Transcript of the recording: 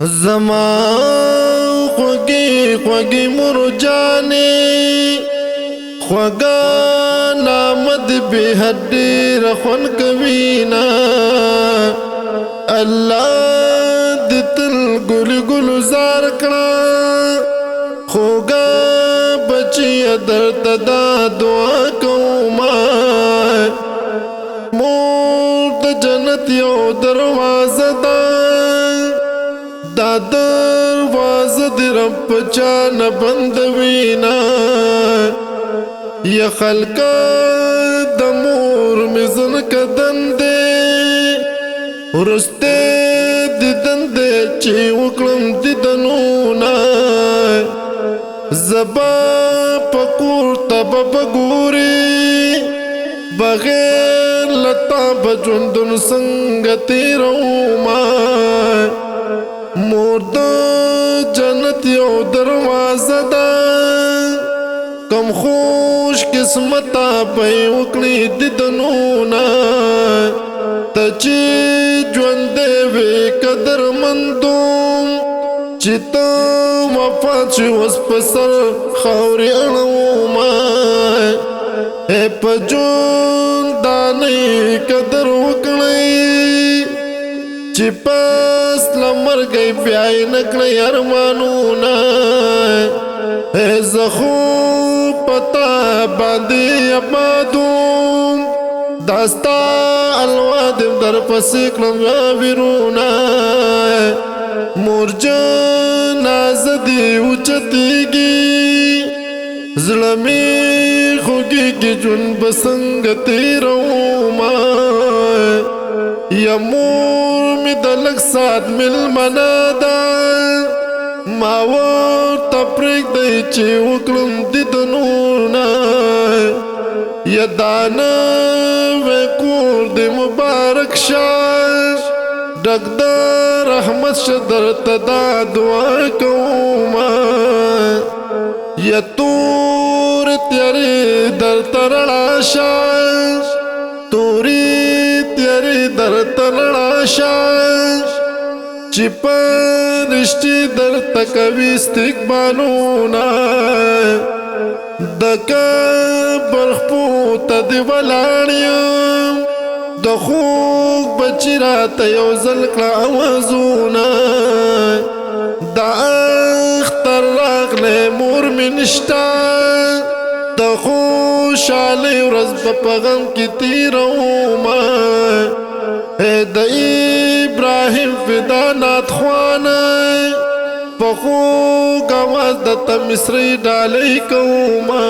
زمان خوگی خوگی مرجانی خوگا نامد بی حدی رخون کوینا اللہ دی تل گل گل زار کنا خوگا بچی در تدا دعا کوما مور د جنت یو دروازه دا دروازه دی رب چا نه بندوینا یا خلقا د مور مزن کدن دے ورسته دی دنده چی وکلم دی دنونا زبا پکور تب بگوری بغیر لتا بجندن سنگتی روما مور د جنت یو دروازه ده کم خوش قسمتا پی وکړي د دنونا ته چې ژوند وی قدر مندوم چې ته وفات شي اوس په سر خاورې اړوما په ژوند دانې قدر وکړئ چې پس لمرګي بیاي نکړي ارمانونه زخو پتا باندې آبادوم داستا الوادم در پسې کړم ویرونه مورجن ازدي اوچتيږي زړه مې خوږيږي جون بسنګ تیروما یا مور می دلک سات مل منادا ما ورته پرېږدی چې وکړم د دنونا یا دانه وی کور د مبارک شه ډک د رحمت شه درته دا دعا کوما یا تور تیارې درته رڼا شه توری تیاری در تلڑاشا چی پرشتی در تکوی استقبالونا دکا برخپو تدی ولانیم دخوک بچی رات یو زلکلا آوازونا دا اختر راغلے مور منشتا خوشالی ورځ په غم کې تیروما د ابراهیم فدا نات خوانه په خو غواز د مصری ډالۍ کوما